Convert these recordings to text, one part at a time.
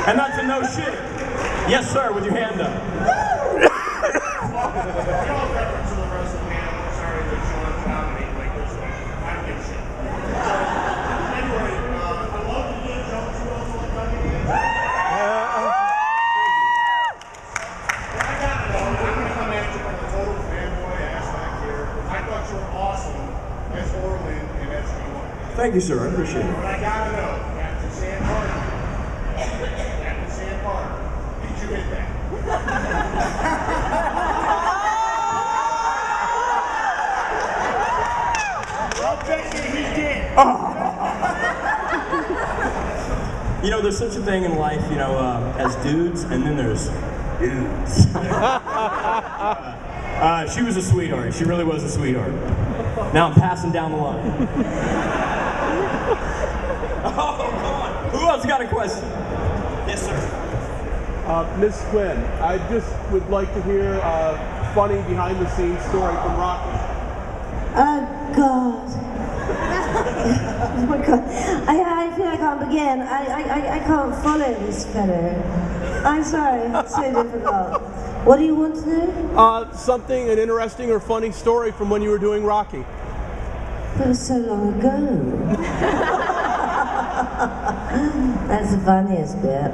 And that's a no shit. Yes, sir, with your hand up. Thank you, sir. I appreciate it. But I gotta know, Captain Sam Carter. Captain Sam Carter. Did you hit that? I'll bet you he did. You know, there's such a thing in life, you know, as dudes, and then there's dudes. She was a sweetheart. She really was a sweetheart. Now I'm passing down the line. Oh, come on. Who else got a question? Yes, sir. Miss Quinn, I just would like to hear a funny behind-the-scenes story from Rocco. Oh, God. Oh, my God. I feel I can't begin. I can't follow this fellow. I'm sorry. It's so difficult. What do you want to know? Something, an interesting or funny story from when you were doing Rocky. It was so long ago. That's the funniest bit.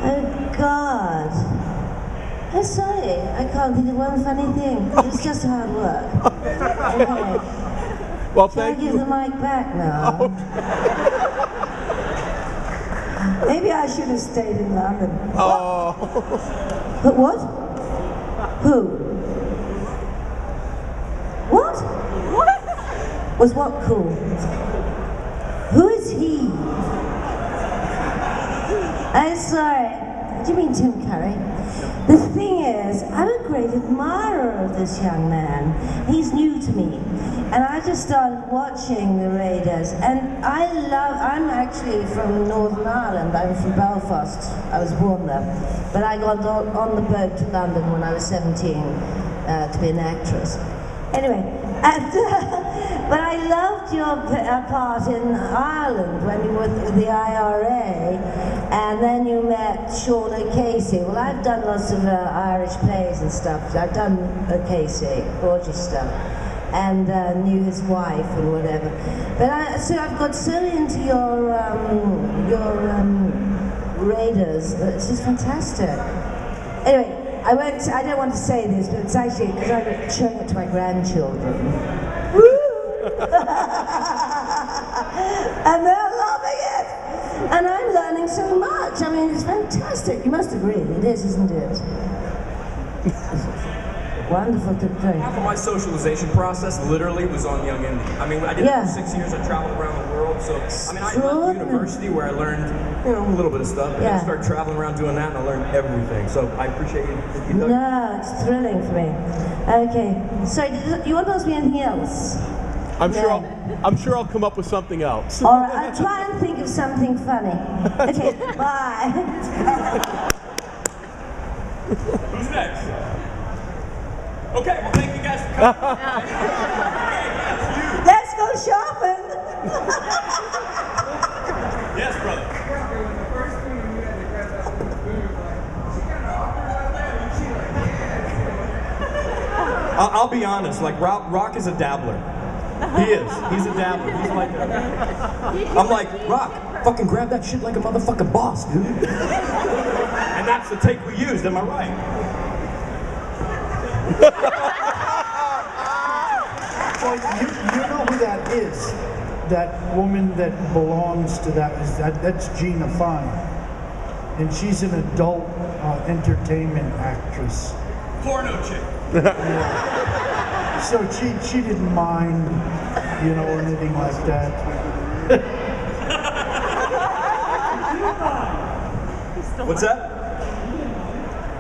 Oh, God. I'm sorry, I can't think of one funny thing. It's just hard work. Okay. Well, Can I thank give you. the mic back now? Maybe I should have stayed in London. Oh. But what? Who? What? What? Was what cool? Who is he? I'm sorry. Do you mean Tim Curry? The thing is, I'm a great admirer of this young man. He's new to me. And I just started watching the Raiders. And I'm actually from Northern Ireland. I'm from Belfast. I was born there. But I got on the boat to London when I was 17 to be an actress. Anyway, but I loved your part in Ireland when you were with the IRA, and then you met Sean O'Casey. Well, I've done lots of Irish plays and stuff. I've done O'Casey, gorgeous stuff, and knew his wife and whatever. But so I've got so into your Raiders. It's just fantastic. Anyway. I don't want to say this, but it's actually because I'm showing it to my grandchildren. Woo! And they're loving it! And I'm learning so much. I mean, it's fantastic. You must agree. It is, isn't it? Wonderful to play. Half of my socialization process literally was on Young Indy. I mean, I did it for 6 years. I traveled around the world. So, I mean, I left university where I learned, you know, a little bit of stuff. And then I started traveling around doing that, and I learned everything. So I appreciate you. No, it's thrilling for me. Okay. Sorry, you want to ask me anything else? I'm sure I'll come up with something else. All right, I'll try and think of something funny. Okay, bye. Who's next? Okay, well, thank you guys for coming. Let's go shopping. Yes, brother. I'll be honest, like, Rock is a dabbler. He is. He's a dabbler. He's like I'm like, Rock, fucking grab that shit like a motherfucking boss, dude. And that's the take we used, am I right? Well, you know who that is. That woman that belongs to that's Gina Fine. And she's an adult entertainment actress. Porno chick. So she didn't mind, you know, anything like that. What's that?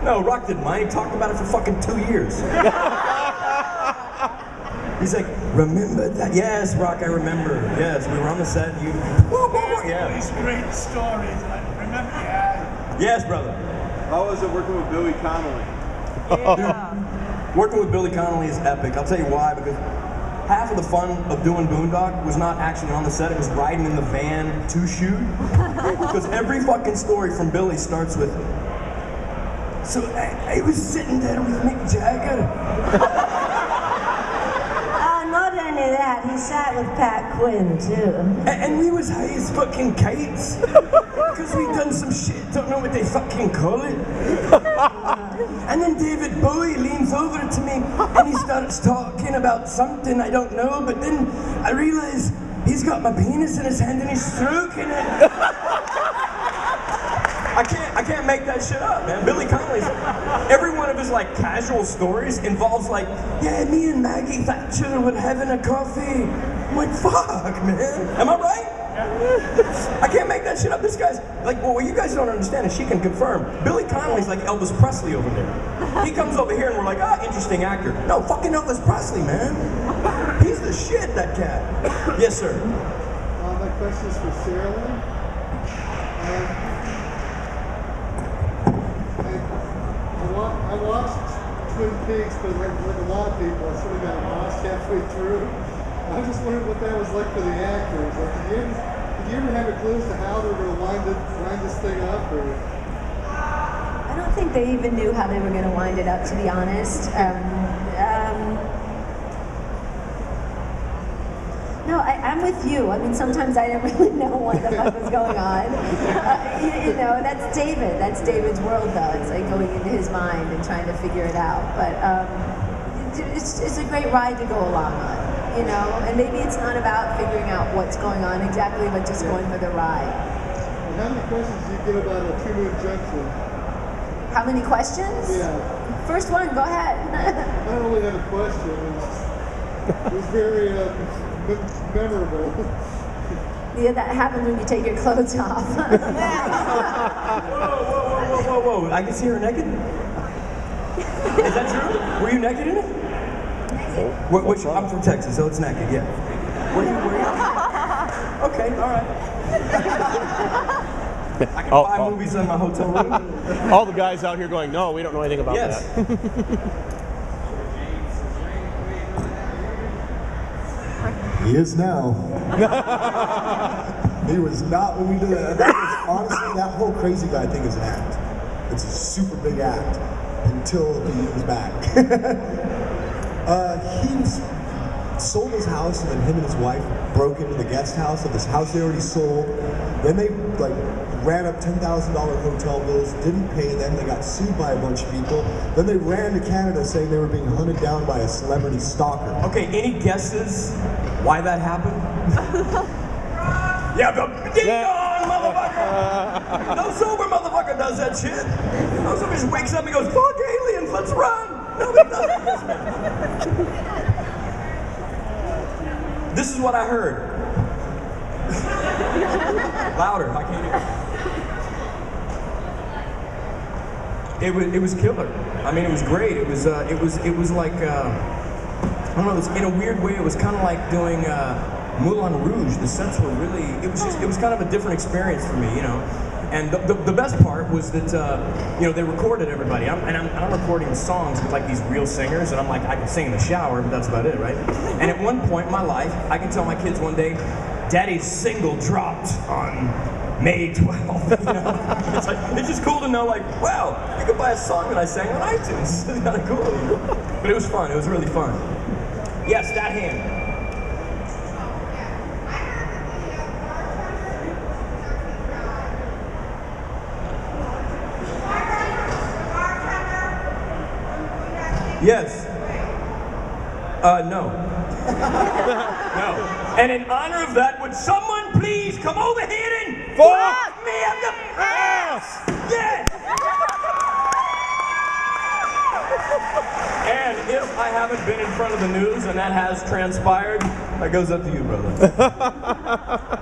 No, Rock didn't mind. He talked about it for fucking 2 years. He's like, remember that? Yes, Rock, I remember. Yes, we were on the set. Yeah. These great stories. I remember. Yeah. Yes, brother. How was it working with Billy Connolly? Yeah. Working with Billy Connolly is epic. I'll tell you why, because half of the fun of doing Boondock was not actually on the set, it was riding in the van to shoot. Because every fucking story from Billy starts with, so I was sitting there with Mick Jagger. Not only that, he sat with Pat Quinn too. And we was high as fucking kites. Because we done some shit, don't know what they fucking call it. And then David Bowie leans over to me and he starts talking about something I don't know, but then I realize he's got my penis in his hand and he's stroking it. I can't make that shit up, man. Billy Connolly's, every one of his like casual stories involves like, yeah, me and Maggie Thatcher were having a coffee. I'm like, fuck, man. Am I right? I can't make that shit up. This guy's like, well, what you guys don't understand is she can confirm. Billy Connolly's like Elvis Presley over there. He comes over here and we're like, interesting actor. No, fucking Elvis Presley, man. He's the shit, that cat. Yes, sir. My question is for Sherilyn. I watched Twin Peaks, but like a lot of people, I sort of got lost halfway through. I was just wondering what that was like for the actors. Like, did you ever have a clue as to how they were going to wind this thing up? Or? I don't think they even knew how they were going to wind it up, to be honest. No, I'm with you. I mean, sometimes I didn't really know what the fuck was going on. You know, that's David. That's David's world, though. It's like going into his mind and trying to figure it out. But it's a great ride to go along on, you know? And maybe it's not about figuring out what's going on exactly, but just going for the ride. And how many questions do you get about a two-moon junction? How many questions? Yeah. First one, go ahead. I don't really have a question. It was very memorable. Yeah, that happens when you take your clothes off. Whoa. I can see her naked? Is that true? Were you naked in it? Which, I'm from Texas, so it's naked, yeah. Were you? Okay, alright. I can buy movies in my hotel room. All the guys out here going, no, we don't know anything about that. He is now. He was not when we did it. That was, honestly, that whole crazy guy thing is an act. It's a super big act until he was back. He sold his house, and then him and his wife broke into the guest house of this house they already sold. Then they like ran up $10,000 hotel bills, didn't pay them. They got sued by a bunch of people. Then they ran to Canada saying they were being hunted down by a celebrity stalker. Okay, any guesses why that happened? Yeah, the ding-dong, motherfucker! No sober motherfucker does that shit. No, somebody just wakes up and goes, fuck aliens, let's run! Nobody does that. This is what I heard. Louder, I can't hear. It was killer. I mean, it was great. It was like, I don't know, in a weird way, it was kind of like doing Moulin Rouge. The sets were really, it was kind of a different experience for me, you know. And the best part was that, you know, they recorded everybody. I'm recording songs with like these real singers, and I'm like, I can sing in the shower, but that's about it, right? And at one point in my life, I can tell my kids one day, Daddy's single dropped on May 12th, you know? It's just cool to know, like, wow, you could buy a song that I sang on iTunes. It's kind of cool, you know? But it was fun. It was really fun. Yes, that hand. Yes. No. No. And in honor of that, would someone please come over here and fuck me up the ass? Yes! And if I haven't been in front of the news and that has transpired, that goes up to you, brother.